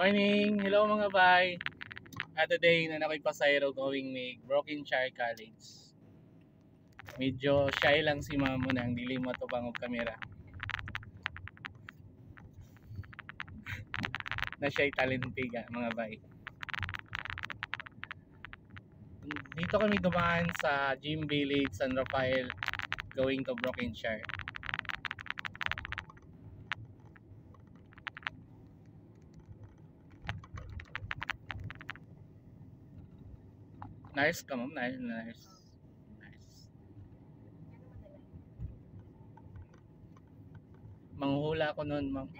Morning! Hello mga bay! Today na ako'y pasayro going may Brokenshire College. Medyo shy lang si mamo nang dili mo to bang og kamera. Na shy talentiga mga bay. Dito kami dumaan sa Gym Village San Rafael going to Brokenshire. Nice ka ma'am, nice. Manghuhula ko noon ma'am.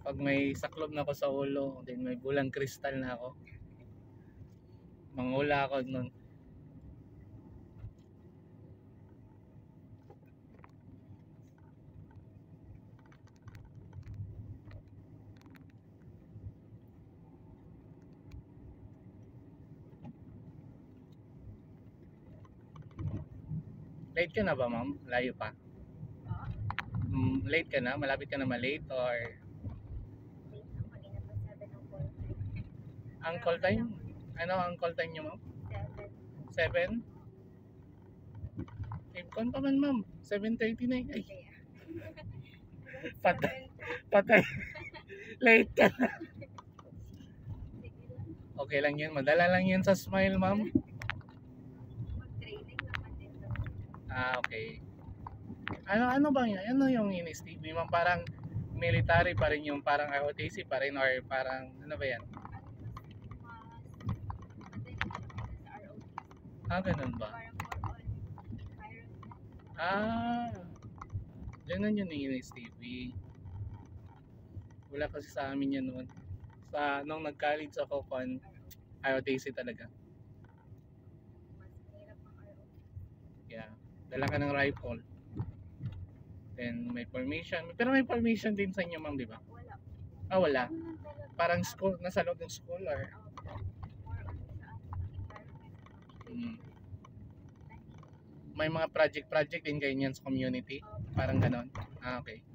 Pag may saklob na ako sa ulo, then may bulang kristal na ako. Manghula ako noon. Late ka na ba ma'am? Layo pa? Late ka na? Malapit ka na ma-late or ang call time? Ano ang call time nyo ma'am? 7? Kon pa man ma'am, 7:30 na ay. Patay. Late ka na. Okay lang yan, madala lang yan sa smile ma'am. Okay. Ano ba yan? Ano yung in-STV ma'am? Parang military pa rin yung parang ROTC pa rin or parang ano ba yan? Ganun ba? Ganun yun yung in-STV. Wala kasi sa amin yan noon. Nung nag-college ako kon ROTC talaga. Yeah. Dala ka ng rifle. Then may formation. Pero may formation din sa inyo ma'am, di ba? Wala. Wala. Parang school, nasa loob ng school or? May mga project din kayo niyan sa community? Parang ganon? Okay.